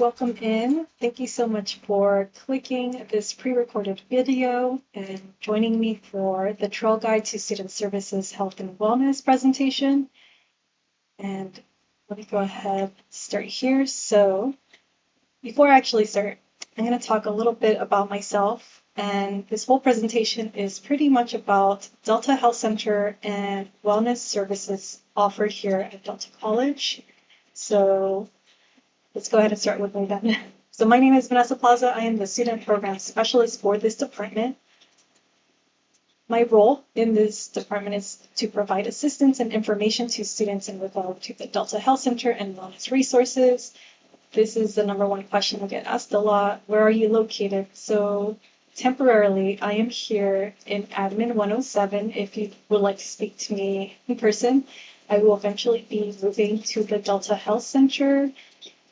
Welcome in. Thank you so much for clicking this pre-recorded video and joining me for the Trail Guide to Student Services Health and Wellness presentation. And let me go ahead and start here. So before I actually start, I'm going to talk a little bit about myself. And this whole presentation is pretty much about Delta Health Center and wellness services offered here at Delta College. So let's go ahead and start with me then. So my name is Vannessa Plaza. I am the student program specialist for this department. My role in this department is to provide assistance and information to students in regard to the Delta Health Center and wellness resources. This is the number one question I get asked a lot. Where are you located? So temporarily, I am here in Admin 107. If you would like to speak to me in person, I will eventually be moving to the Delta Health Center,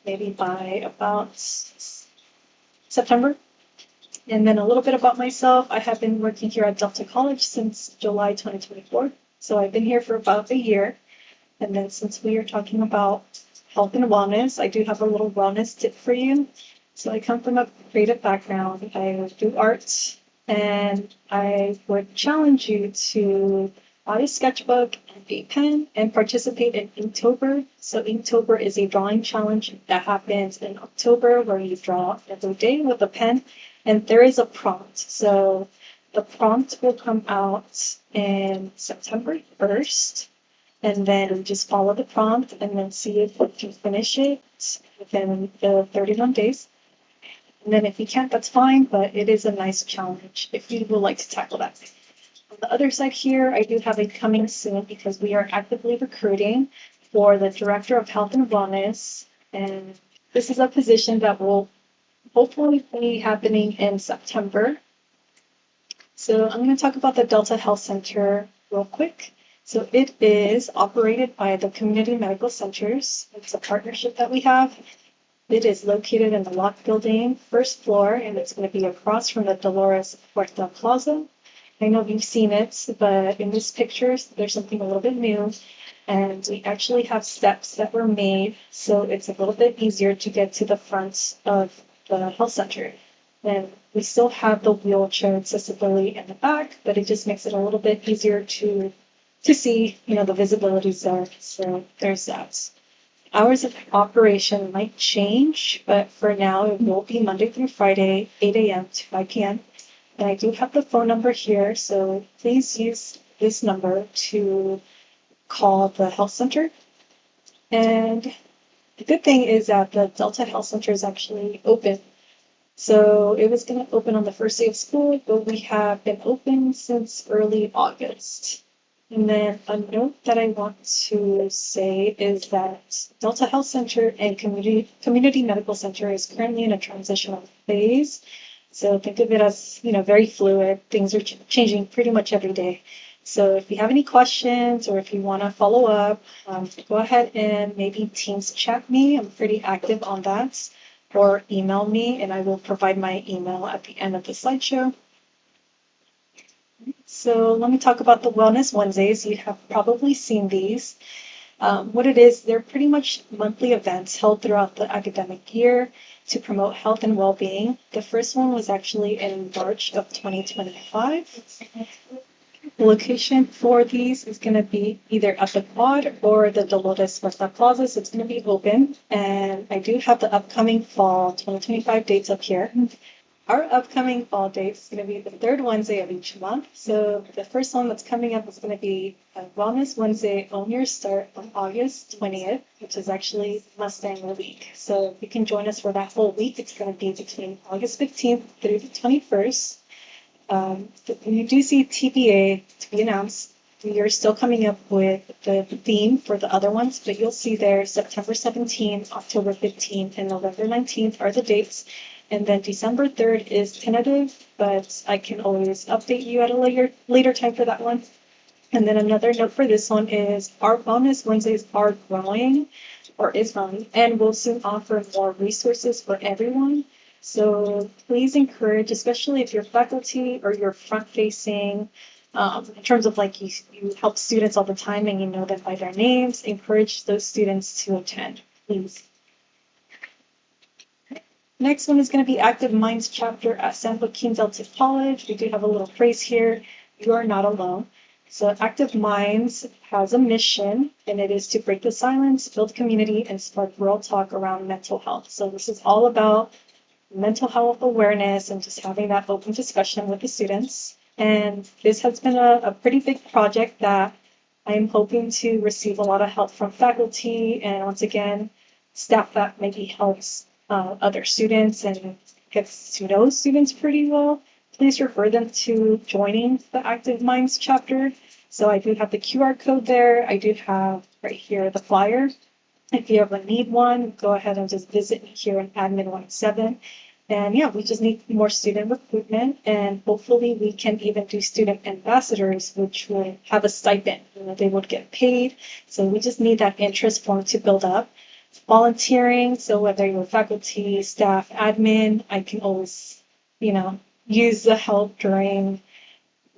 maybe by about September. And then a little bit about myself. I have been working here at Delta College since July 2024. So I've been here for about a year. And then since we are talking about health and wellness, I do have a little wellness tip for you. So I come from a creative background. I do art, and I would challenge you to buy a sketchbook and a pen and participate in Inktober. So Inktober is a drawing challenge that happens in October where you draw every day with a pen, and there is a prompt. So the prompt will come out in September 1st, and then just follow the prompt and then see if you can finish it within the 31 days. And then if you can't, that's fine, but it is a nice challenge if you would like to tackle that. On the other side here, I do have a coming soon because we are actively recruiting for the Director of Health and Wellness. And this is a position that will hopefully be happening in September. So I'm going to talk about the Delta Health Center real quick. So it is operated by the Community Medical Centers. It's a partnership that we have. It is located in the Lock Building, first floor, and it's going to be across from the Dolores Puerta Plaza. I know you've seen it, but in this picture, there's something a little bit new. And we actually have steps that were made, so it's a little bit easier to get to the front of the health center. And we still have the wheelchair accessibility in the back, but it just makes it a little bit easier to see, the visibilities there. So there's that. Hours of operation might change, but for now it will be Monday through Friday, 8 a.m. to 5 p.m. And I do have the phone number here, so please use this number to call the health center. And the good thing is that the Delta Health Center is actually open. So it was going to open on the first day of school, but we have been open since early August. And then a note that I want to say is that Delta Health Center and Community Medical Center is currently in a transitional phase. So think of it as, very fluid. Things are changing pretty much every day. So if you have any questions or if you want to follow up, go ahead and maybe Teams chat me. I'm pretty active on that. Or email me, and I will provide my email at the end of the slideshow. So let me talk about the Wellness Wednesdays. You have probably seen these. What it is, they're pretty much monthly events held throughout the academic year to promote health and well-being. The first one was actually in March of 2025. The location for these is going to be either at the quad or the Dolores Puerta Plaza, so it's going to be open. And I do have the upcoming fall 2025 dates up here. Our upcoming fall date is going to be the third Wednesday of each month. So the first one that's coming up is going to be Wellness Wednesday, Own Your Start on August 20th, which is actually Mustang Week. So you can join us for that whole week. It's going to be between August 15th through the 21st. You do see TBA to be announced. We are still coming up with the theme for the other ones, but you'll see there September 17th, October 15th, and November 19th are the dates. And then December 3rd is tentative, but I can always update you at a later time for that one. And then another note for this one is our Wellness Wednesdays are growing, and we'll soon offer more resources for everyone. So please encourage, especially if you're faculty or you're front-facing, in terms of you help students all the time and you know them by their names, encourage those students to attend, please. Next one is going to be Active Minds chapter at San Joaquin Delta College. We do have a little phrase here, you are not alone. So Active Minds has a mission, and it is to break the silence, build community, and spark real talk around mental health. So this is all about mental health awareness and just having that open discussion with the students. And this has been a pretty big project that I'm hoping to receive a lot of help from faculty and, once again, staff that maybe helps other students and gets to know students pretty well. Please refer them to joining the Active Minds chapter. So I do have the QR code there. I do have right here the flyer. If you ever need one, go ahead and just visit me here in Admin 17. And yeah, we just need more student recruitment, and hopefully we can even do student ambassadors, which will have a stipend. They would get paid. So we just need that interest form to build up. Volunteering, so whether you're faculty, staff, admin, I can always, use the help during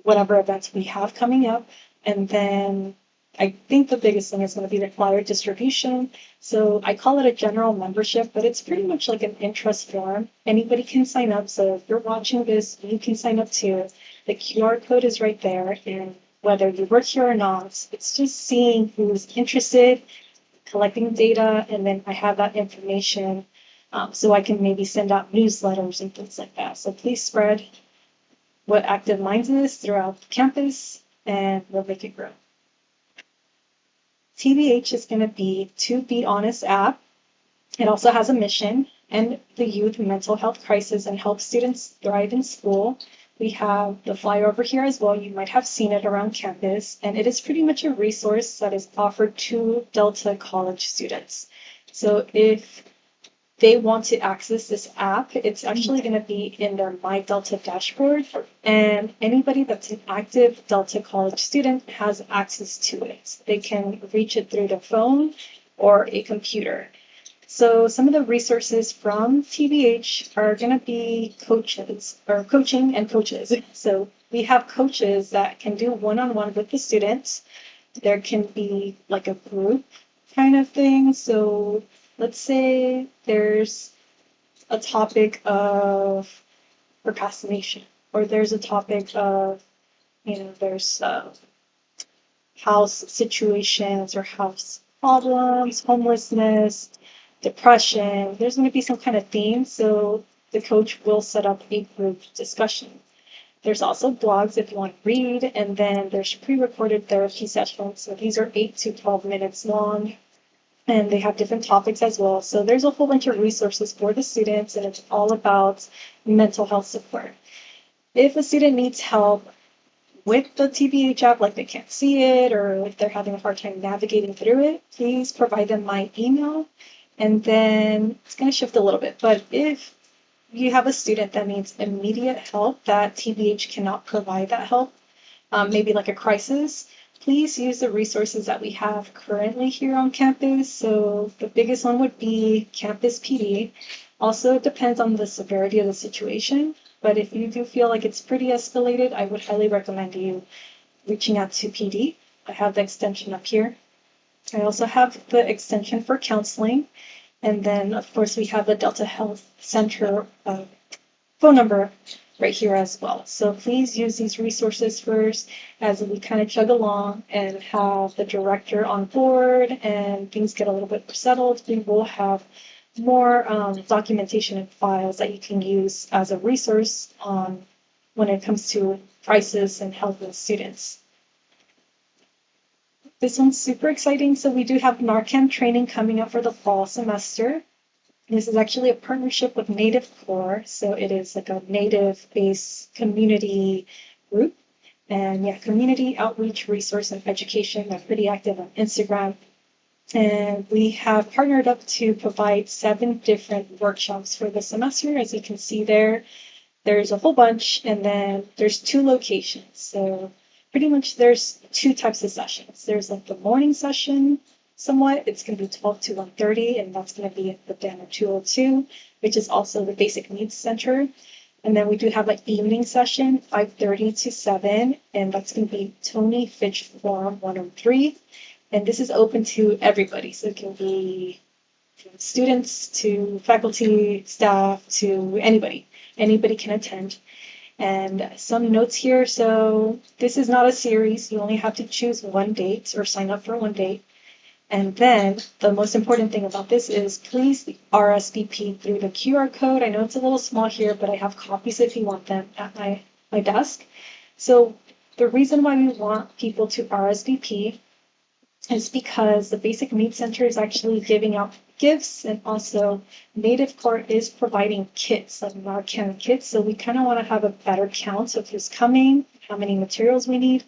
whatever events we have coming up. And then I think the biggest thing is going to be the flyer distribution. So I call it a general membership, but it's pretty much like an interest form. Anybody can sign up. So if you're watching this, you can sign up too. The QR code is right there. And whether you work here or not, it's just seeing who's interested, collecting data, and then I have that information so I can maybe send out newsletters and things like that. So please spread what Active Minds is throughout the campus, and we'll make it grow. TBH is going to be To Be Honest app. It also has a mission, end the youth mental health crisis and help students thrive in school. We have the flyer over here as well. You might have seen it around campus, and it is pretty much a resource that is offered to Delta College students. So if they want to access this app, it's actually going to be in their My Delta dashboard, and anybody that's an active Delta College student has access to it. They can reach it through their phone or a computer. So some of the resources from TBH are going to be coaching and coaches. So we have coaches that can do one-on-one with the students. There can be like a group kind of thing. So let's say there's a topic of procrastination, or there's a topic of, there's house situations or house problems, homelessness, depression. There's going to be some kind of theme, so the coach will set up a group discussion. There's also blogs if you want to read, and then there's pre-recorded therapy sessions. So these are 8 to 12 minutes long, and they have different topics as well. So there's a whole bunch of resources for the students, and it's all about mental health support. If a student needs help with the TBH app, like they can't see it, or if they're having a hard time navigating through it, please provide them my email. And then it's going to shift a little bit, but if you have a student that needs immediate help, that TBH cannot provide that help, maybe like a crisis, please use the resources that we have currently here on campus. So the biggest one would be Campus PD. Also, it depends on the severity of the situation, but if you do feel like it's pretty escalated, I would highly recommend you reaching out to PD. I have the extension up here. I also have the extension for counseling. And then, of course, we have the Delta Health Center phone number right here as well. So please use these resources first as we kind of chug along and have the director on board and things get a little bit settled. We will have more documentation and files that you can use as a resource when it comes to crisis and helping students. This one's super exciting. So we do have Narcan training coming up for the fall semester. This is actually a partnership with Native Core. So it is like a Native-based community group. And yeah, community outreach, resource, and education. They're pretty active on Instagram. And we have partnered up to provide 7 different workshops for the semester. As you can see there, there's a whole bunch. And then there's 2 locations. So pretty much there's 2 types of sessions. There's like the morning session, somewhat. It's going to be 12 to 1:30, and that's going to be at the Banner 202, which is also the Basic Needs Center. And then we do have like evening session, 5:30 to 7, and that's going to be Tony Fitch Forum 103. And this is open to everybody. So it can be students to faculty, staff, to anybody. Anybody can attend. And some notes here. So this is not a series. You only have to choose one date or sign up for one date. And then the most important thing about this is please RSVP through the QR code. I know it's a little small here, but I have copies if you want them at my desk. So the reason why we want people to RSVP is because the Basic Needs Center is actually giving out gifts, and also Native Court is providing kits, like Narcan kits. So we kind of want to have a better count of who's coming, how many materials we need.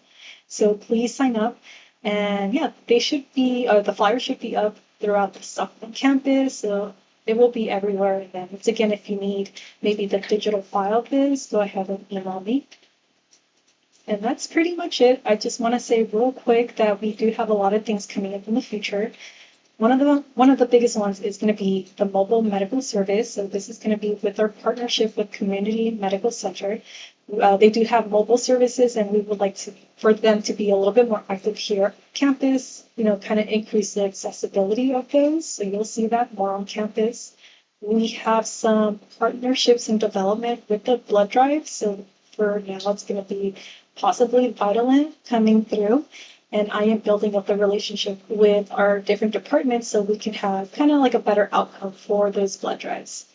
So please sign up. And yeah, they should be, the flyers should be up throughout the Stockton campus. So it will be everywhere. And then once again, if you need maybe the digital file of this, go ahead and email me. And that's pretty much it. I just want to say real quick that we do have a lot of things coming up in the future. One of the biggest ones is going to be the mobile medical service. So this is going to be with our partnership with Community Medical Center. They do have mobile services, and we would like for them to be a little bit more active here on campus, kind of increase the accessibility of those. So you'll see that more on campus. We have some partnerships in development with the blood drive. So for now, it's going to be possibly Vitalin coming through. And I am building up the relationship with our different departments so we can have kind of like a better outcome for those blood drives.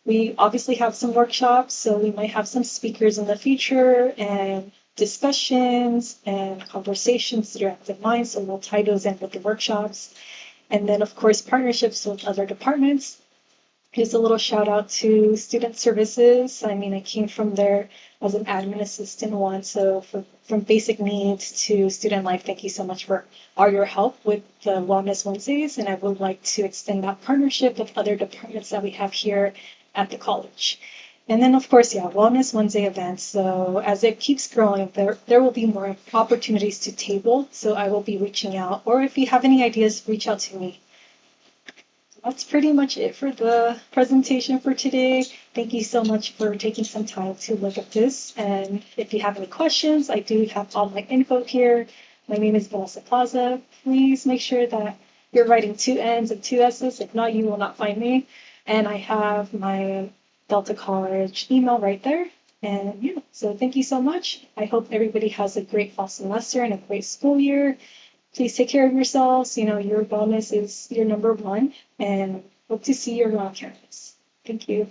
We obviously have some workshops, so we might have some speakers in the future and discussions and conversations through Active Minds, so we'll tie those in with the workshops. And then, of course, partnerships with other departments. Here's a little shout out to Student Services. I mean, I came from there as an admin assistant once, so from basic needs to student life, thank you so much for all your help with the Wellness Wednesdays, and I would like to extend that partnership with other departments that we have here at the college. And then, of course, Wellness Wednesday events. So as it keeps growing, there will be more opportunities to table, so I will be reaching out, or if you have any ideas, reach out to me. That's pretty much it for the presentation for today. Thank you so much for taking some time to look at this. And if you have any questions, I do have all my info here. My name is Vannessa Plaza. Please make sure that you're writing 2 N's and 2 S's. If not, you will not find me. And I have my Delta College email right there. And so thank you so much. I hope everybody has a great fall semester and a great school year. Please take care of yourselves. Your wellness is your number one, and hope to see you around campus. Thank you.